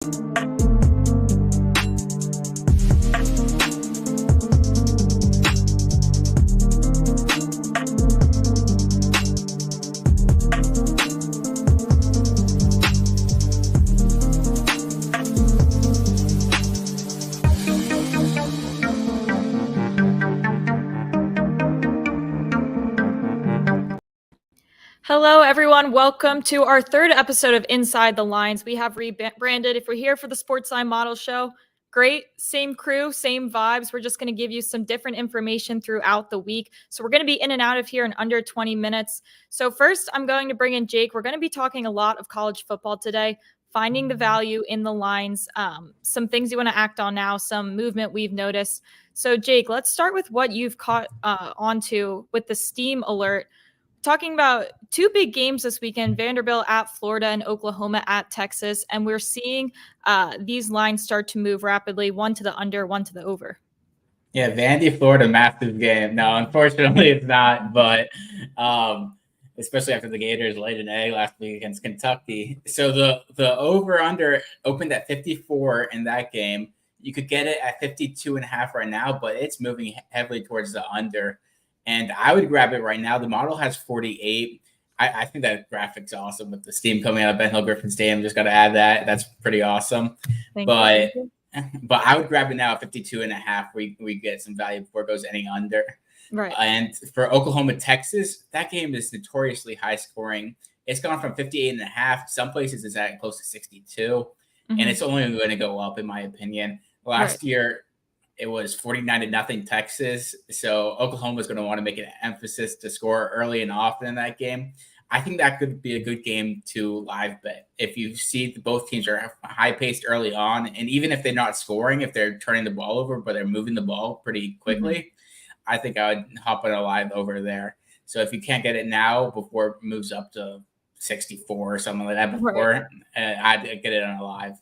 Hello, everyone. Welcome to our third episode of Inside the Lines. We have rebranded. If we're here for the Sportsline Model show, great. Same crew, same vibes. We're just going to give you some different information throughout the week. So we're going to be in and out of here in under 20 minutes. So first, I'm going to bring in Jake. We're going to be talking a lot of college football today, finding the value in the lines, some things you want to act on now, some movement we've noticed. So Jake, let's start with what you've caught onto with the Steam alert. Talking about two big games this weekend, Vanderbilt at Florida and Oklahoma at Texas. And we're seeing these lines start to move rapidly, one to the under, one to the over. Yeah, Vandy, Florida, massive game. No, unfortunately it's not, but especially after the Gators laid an egg last week against Kentucky. So the over-under opened at 54 in that game. You could get it at 52.5 right now, but it's moving heavily towards the under. And I would grab it right now. The model has 48. I think that graphic's awesome with the steam coming out of Ben Hill Griffin Stadium. Just got to add that. That's pretty awesome. But I would grab it now at 52.5. We get some value before it goes any under. Right. And for Oklahoma, Texas, that game is notoriously high scoring. It's gone from 58.5. Some places it's at close to 62. And it's only going to go up, in my opinion. Last year, it was 49-0 Texas. So Oklahoma is going to want to make an emphasis to score early and often in that game. I think that could be a good game to live bet. If you see both teams are high paced early on, and even if they're not scoring, if they're turning the ball over, but they're moving the ball pretty quickly, I think I would hop on a live over there. So if you can't get it now before it moves up to 64 or something like that before, I'd get it on a live.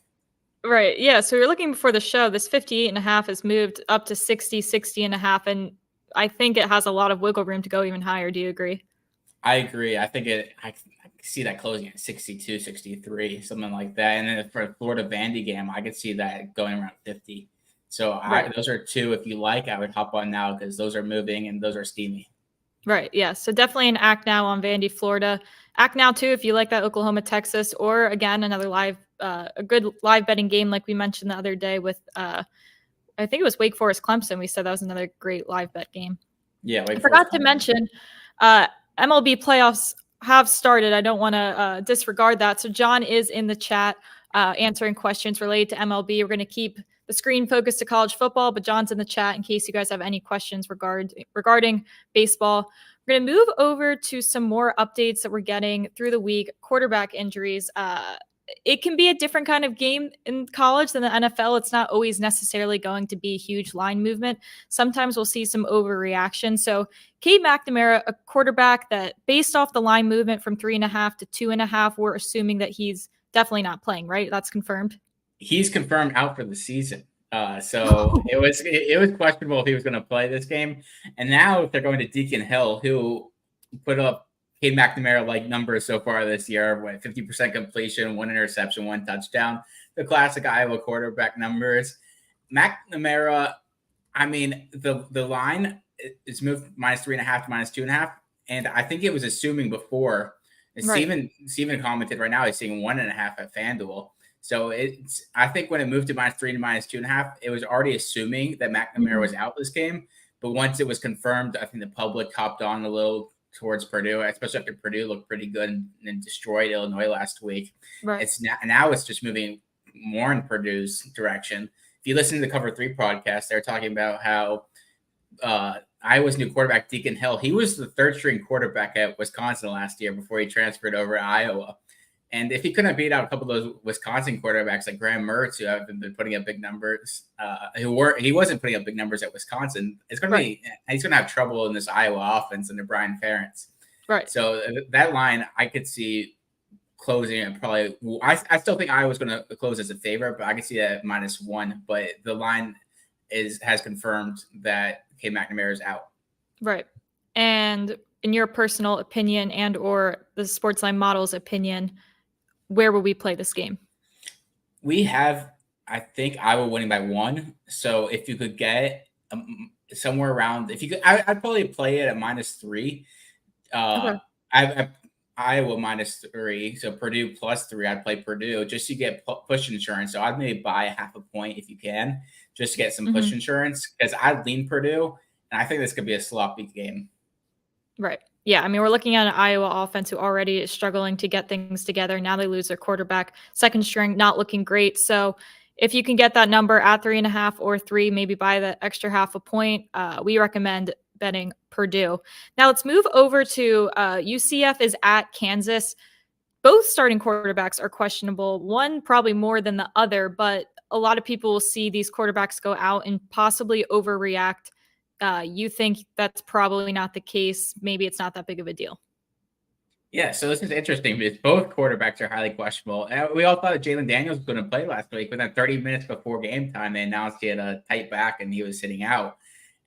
Right. Yeah. So you're looking before the show. This 58.5 has moved up to 60.5. And I think it has a lot of wiggle room to go even higher. Do you agree? I agree. I think I see that closing at 62, 63, something like that. And then for a Florida Vandy game, I could see that going around 50. So those are two, if you like, I would hop on now because those are moving and those are steamy. Right. Yeah. So definitely an act now on Vandy, Florida. Act now, too, if you like that Oklahoma, Texas, or again, another a good live betting game like we mentioned the other day with, I think it was Wake Forest Clemson. We said that was another great live bet game. Yeah. I forgot to mention MLB playoffs have started. I don't want to disregard that. So John is in the chat answering questions related to MLB. We're going to keep the screen focused to college football, but John's in the chat in case you guys have any questions regarding baseball. We're going to move over to some more updates that we're getting through the week. Quarterback injuries. It can be a different kind of game in college than the NFL. It's not always necessarily going to be huge line movement. Sometimes we'll see some overreaction. So Cade McNamara, a quarterback that based off the line movement from 3.5 to 2.5, we're assuming that he's definitely not playing, right? That's confirmed. He's confirmed out for the season. So it was questionable if he was going to play this game. And now they're going to Deacon Hill, who put up Cade McNamara-like numbers so far this year, 50% completion, 1 interception, 1 touchdown, the classic Iowa quarterback numbers. McNamara, I mean, the line is moved -3.5 to -2.5, and I think it was assuming before. Steven commented right now he's seeing 1.5 at FanDuel. So I think when it moved to -3 to -2.5, it was already assuming that McNamara was out this game. But once it was confirmed, I think the public hopped on a little towards Purdue, especially after Purdue looked pretty good and destroyed Illinois last week. Right. Now it's just moving more in Purdue's direction. If you listen to the Cover 3 podcast, they're talking about how Iowa's new quarterback, Deacon Hill, he was the third-string quarterback at Wisconsin last year before he transferred over to Iowa. And if he couldn't beat out a couple of those Wisconsin quarterbacks like Graham Mertz, who have been putting up big numbers, he wasn't putting up big numbers at Wisconsin. He's going to have trouble in this Iowa offense under Brian Ferentz. Right. So that line, I could see closing at probably. I still think Iowa's going to close as a favorite, but I can see that at -1. But the line has confirmed that Cade McNamara is out. Right. And in your personal opinion and or the Sportsline Model's opinion, where will we play this game? We have, I think, Iowa winning by 1. So if you could get somewhere around, if you could, I'd probably play it at -3. Okay. I Iowa -3, so Purdue +3. I'd play Purdue just to get push insurance. So I'd maybe buy half a point if you can, just to get some push insurance because I'd lean Purdue, and I think this could be a sloppy game. Right. Yeah. I mean, we're looking at an Iowa offense who already is struggling to get things together. Now they lose their quarterback, second string, not looking great. So if you can get that number at 3.5 or 3, maybe buy the extra half a point, we recommend betting Purdue. Now let's move over to UCF is at Kansas. Both starting quarterbacks are questionable, one probably more than the other, but a lot of people will see these quarterbacks go out and possibly overreact. You think that's probably not the case. Maybe it's not that big of a deal. Yeah, so this is interesting because both quarterbacks are highly questionable. And we all thought that Jalen Daniels was going to play last week, but then 30 minutes before game time, they announced he had a tight back and he was sitting out.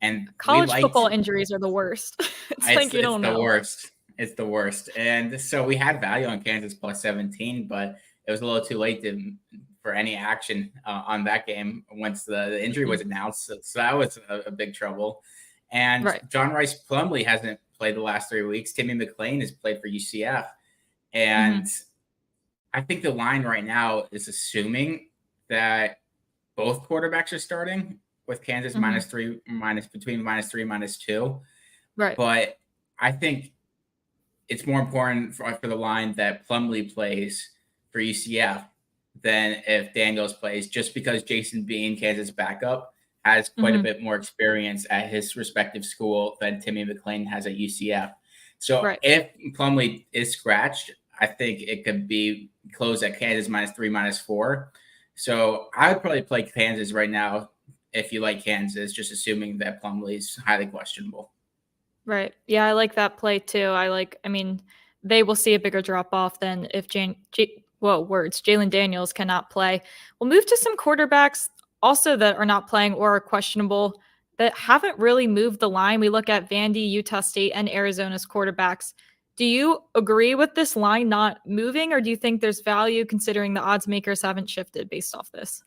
And we College liked football injuries are the worst. It's like you it's don't the know. worst. It's the worst. And so we had value on Kansas +17, but it was a little too late for any action on that game once the injury was announced. So that was a big trouble. And Right. John Rice Plumlee hasn't played the last 3 weeks. Timmy McClain has played for UCF. And I think the line right now is assuming that both quarterbacks are starting with Kansas -3, between -3 -2. Right. But I think it's more important for the line that Plumlee plays for UCF than if Daniels plays, just because Jason Bean, Kansas backup, has quite a bit more experience at his respective school than Timmy McClain has at UCF. So Right. if Plumlee is scratched, I think it could be closed at Kansas -3, -4. So I would probably play Kansas right now if you like Kansas, just assuming that Plumlee's highly questionable. Right. Yeah, I like that play too. I mean, they will see a bigger drop off than if Jalen Daniels cannot play. We'll move to some quarterbacks also that are not playing or are questionable that haven't really moved the line. We look at Vandy, Utah State, and Arizona's quarterbacks. Do you agree with this line not moving, or do you think there's value considering the odds makers haven't shifted based off this?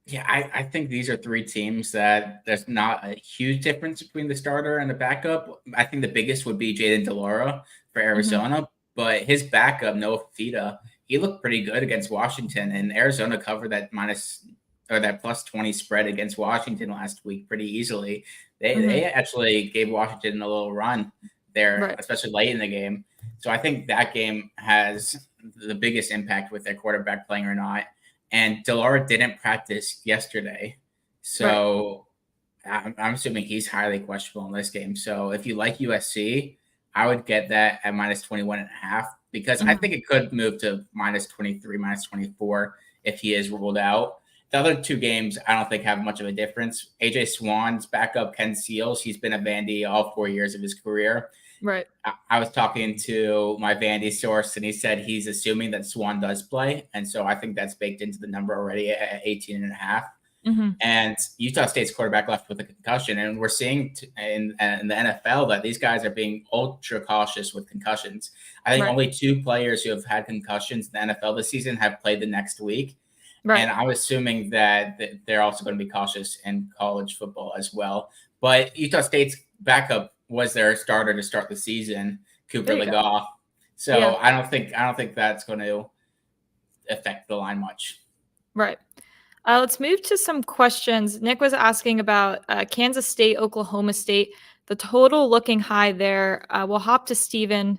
Yeah, I think these are 3 teams that there's not a huge difference between the starter and the backup. I think the biggest would be Jaden DeLauro for Arizona, but his backup, Noah Fifita, he looked pretty good against Washington, and Arizona covered that +20 spread against Washington last week pretty easily. They actually gave Washington a little run there, Right. especially late in the game. So I think that game has the biggest impact with their quarterback playing or not. And DeLauro didn't practice yesterday. So I'm assuming he's highly questionable in this game. So if you like USC, I would get that at -21.5 because I think it could move to -23, -24 if he is ruled out. The other 2 games, I don't think have much of a difference. AJ Swan's backup, Ken Seals, he's been at Vandy all 4 years of his career. Right. I was talking to my Vandy source, and he said he's assuming that Swan does play. And so I think that's baked into the number already at 18.5. And Utah State's quarterback left with a concussion. And we're seeing in the NFL that these guys are being ultra cautious with concussions. I think only 2 players who have had concussions in the NFL this season have played the next week. And I'm assuming that they're also going to be cautious in college football as well. But Utah State's backup was their starter to start the season, Cooper Legoff. So I don't think that's going to affect the line much. Right. Let's move to some questions. Nick was asking about Kansas State, Oklahoma State. The total looking high there. We'll hop to Steven.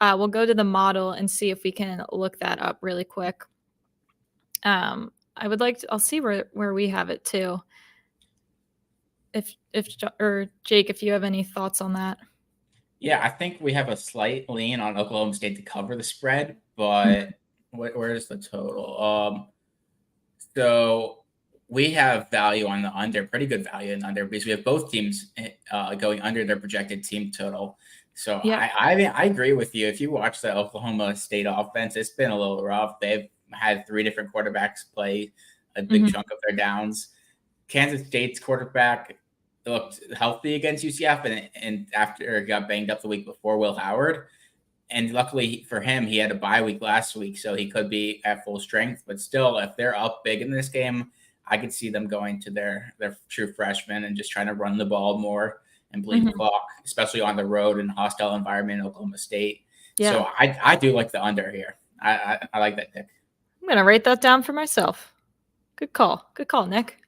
We'll go to the model and see if we can look that up really quick. I would like to, I'll see where we have it too. If Jake, if you have any thoughts on that. Yeah, I think we have a slight lean on Oklahoma State to cover the spread, but where's the total? So we have value on the under, pretty good value in the under because we have both teams going under their projected team total. So I agree with you. If you watch the Oklahoma State offense, it's been a little rough. They've had 3 different quarterbacks play a big chunk of their downs. Kansas State's quarterback looked healthy against UCF and after got banged up the week before, Will Howard. And luckily for him, he had a bye week last week, so he could be at full strength. But still, if they're up big in this game, I could see them going to their true freshmen and just trying to run the ball more and bleed the clock, especially on the road in a hostile environment in Oklahoma State. Yeah. So I do like the under here. I like that pick. I'm going to write that down for myself. Good call. Good call, Nick.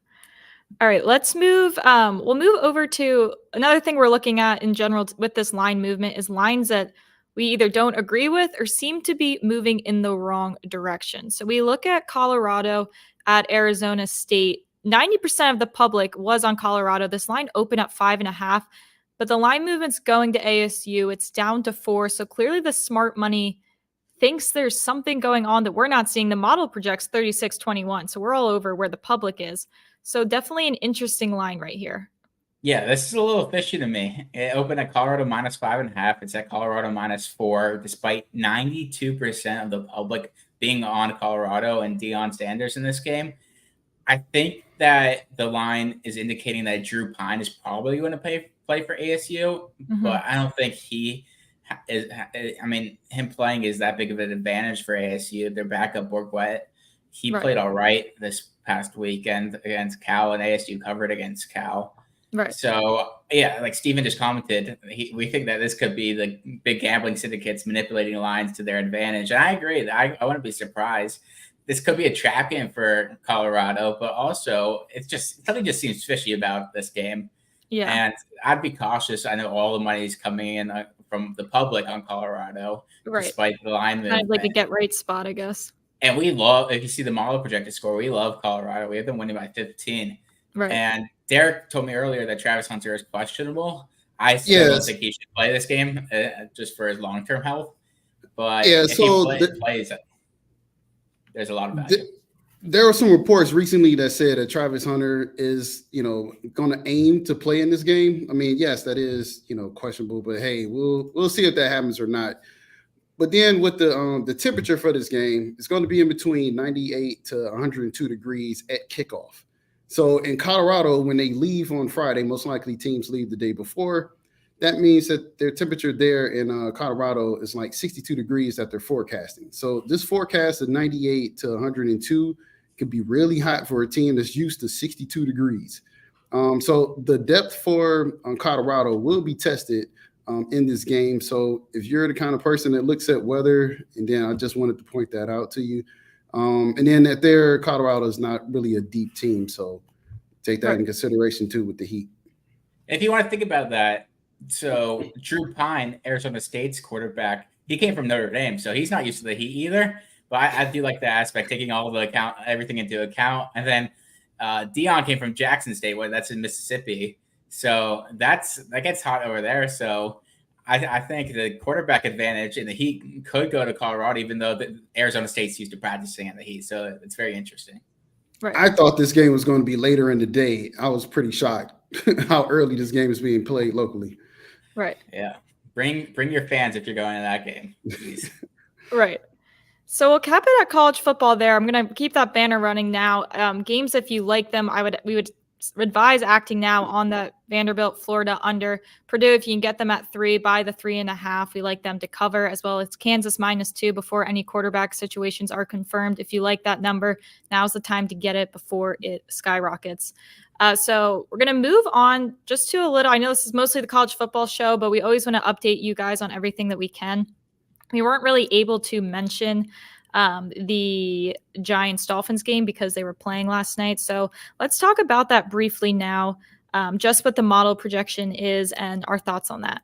All right, let's move. We'll move over to another thing we're looking at in general with this line movement is lines that we either don't agree with or seem to be moving in the wrong direction. So we look at Colorado at Arizona State. 90% of the public was on Colorado. This line opened at 5.5, but the line movement's going to ASU. It's down to 4. So clearly the smart money thinks there's something going on that we're not seeing. The model projects 36-21. So we're all over where the public is. So definitely an interesting line right here. Yeah, this is a little fishy to me. It opened at Colorado minus 5.5. It's at Colorado minus 4, despite 92% of the public being on Colorado and Deion Sanders in this game. I think that the line is indicating that Drew Pine is probably going to play for ASU, but I don't think he is. I mean, him playing is that big of an advantage for ASU. Their backup Bourguet, he played all right this past weekend against Cal, and ASU covered against Cal. Right. So, yeah, like Steven just commented, we think that this could be the big gambling syndicates manipulating lines to their advantage. And I agree. I wouldn't be surprised. This could be a trap game for Colorado, but also something just seems fishy about this game. Yeah. And I'd be cautious. I know all the money is coming in from the public on Colorado, despite the line movement. Kind of like a get right spot, I guess. And we love, if you see the model projected score, we love Colorado. We have them winning by 15. Right. And Derek told me earlier that Travis Hunter is questionable. I still don't think he should play this game just for his long-term health. But if he plays, there's a lot of value. There were some reports recently that said that Travis Hunter is, going to aim to play in this game. I mean, yes, that is, questionable. But hey, we'll see if that happens or not. But then with the temperature for this game, it's going to be in between 98 to 102 degrees at kickoff. So in Colorado, when they leave on Friday, most likely teams leave the day before. That means that their temperature there in Colorado is like 62 degrees that they're forecasting. So this forecast of 98 to 102 could be really hot for a team that's used to 62 degrees. So the depth for Colorado will be tested in this game. So if you're the kind of person that looks at weather, and then I just wanted to point that out to you. And then that there, Colorado is not really a deep team. So take that in consideration too with the heat. If you want to think about that, so Drew Pine, Arizona State's quarterback, he came from Notre Dame, so he's not used to the heat either. But I do like the aspect, taking everything into account. And then Deion came from Jackson State, that's in Mississippi. So that gets hot over there. So I think the quarterback advantage in the heat could go to Colorado, even though the Arizona State's used to practicing in the heat. So it's very interesting. Right. I thought this game was going to be later in the day. I was pretty shocked how early this game is being played locally. Right. Yeah. Bring your fans if you're going to that game, please. Right. So we'll cap it at college football there. I'm going to keep that banner running now. Games, if you like them, we would advise acting now on the Vanderbilt, Florida under. Purdue, if you can get them at 3, buy the 3.5. We like them to cover, as well as Kansas -2 before any quarterback situations are confirmed. If you like that number, now's the time to get it before it skyrockets. So we're going to move on just to a little. I know this is mostly the college football show, but we always want to update you guys on everything that we can. We weren't really able to mention the Giants-Dolphins game because they were playing last night. So let's talk about that briefly now, just what the model projection is and our thoughts on that.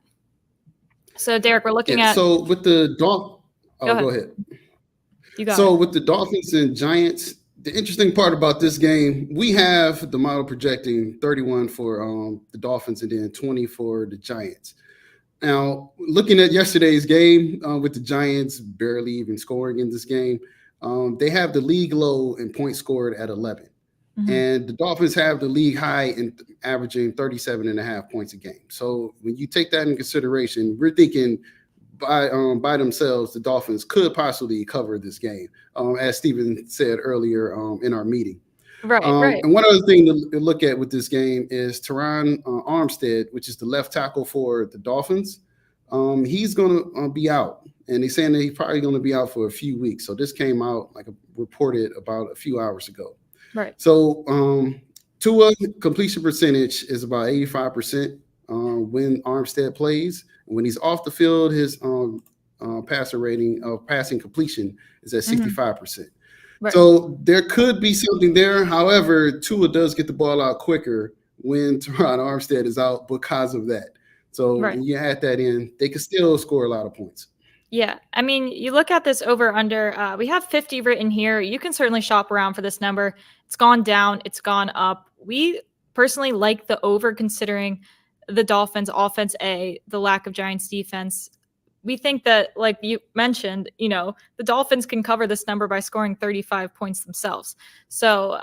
So, Derek, we're looking at – So with the Dolphins – go ahead. You got So it. with the Dolphins and Giants, the interesting part about this game, we have the model projecting 31 for the Dolphins and then 20 for the Giants. Now, looking at yesterday's game with the Giants barely even scoring in this game, they have the league low in points scored at 11. Mm-hmm. And the Dolphins have the league high in averaging 37.5 points a game. So when you take that in consideration, we're thinking by themselves, the Dolphins could possibly cover this game, as Steven said earlier in our meeting. Right. And one other thing to look at with this game is Teron Armstead, which is the left tackle for the Dolphins. He's going to be out. and he's saying that he's probably going to be out for a few weeks. So this came out reported about a few hours ago. Right. So Tua completion percentage is about 85% when Armstead plays. When he's off the field, his passer rating of passing completion is at 65%. Right. So there could be something there. However, Tua does get the ball out quicker when Teron Armstead is out because of that. So when you add that in, they could still score a lot of points. Yeah. I mean, you look at this over under, we have 50 written here. You can certainly shop around for this number. It's gone down. It's gone up. We personally like the over considering the Dolphins offense, the lack of Giants defense. We think that, like you mentioned, the Dolphins can cover this number by scoring 35 points themselves. So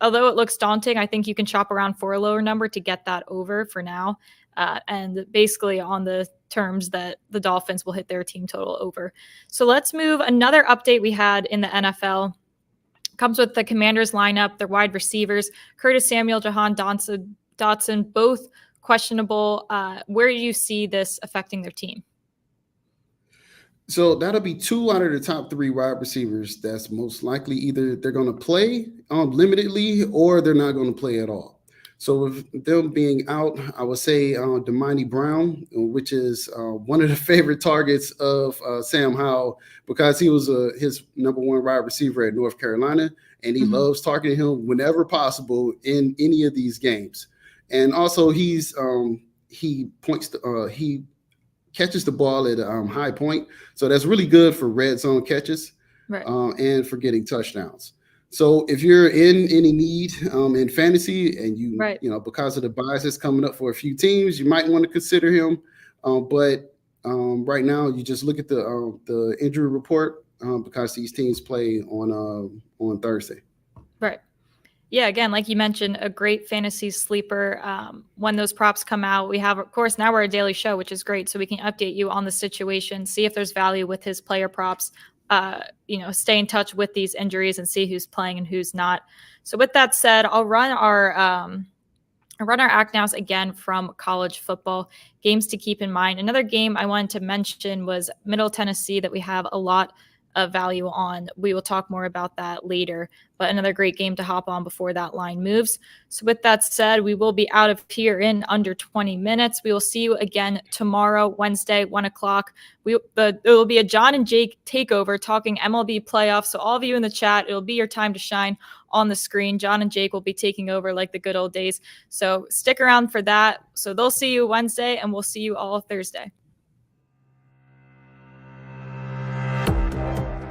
although it looks daunting, I think you can shop around for a lower number to get that over for now. And basically on the terms that the Dolphins will hit their team total over. So let's move. Another update we had in the NFL comes with the Commanders lineup, their wide receivers, Curtis Samuel, Jahan Dotson, both questionable. Where do you see this affecting their team? So that'll be 2 out of the top 3 wide receivers. That's most likely either they're going to play limitedly or they're not going to play at all. So with them being out, I would say Damani Brown, which is one of the favorite targets of Sam Howell because he was his number 1 wide receiver at North Carolina, and he loves targeting him whenever possible in any of these games. And also he catches the ball at a high point, so that's really good for red zone catches and for getting touchdowns. So if you're in any need in fantasy and you because of the biases coming up for a few teams, you might want to consider him. But right now, you just look at the injury report because these teams play on Thursday. Right. Yeah, again, like you mentioned, a great fantasy sleeper. When those props come out, we have, of course, now we're a daily show, which is great. So we can update you on the situation, see if there's value with his player props, stay in touch with these injuries and see who's playing and who's not. So with that said, I'll run our act nows again from college football games to keep in mind. Another game I wanted to mention was Middle Tennessee that we have a lot of value on. We will talk more about that later, but another great game to hop on before that line moves. So with that said, we will be out of here in under 20 minutes. We will see you again tomorrow, Wednesday, 1:00. It will be a John and Jake takeover talking MLB playoffs. So all of you in the chat, it'll be your time to shine on the screen. John and Jake will be taking over like the good old days. So stick around for that. So they'll see you Wednesday and we'll see you all Thursday.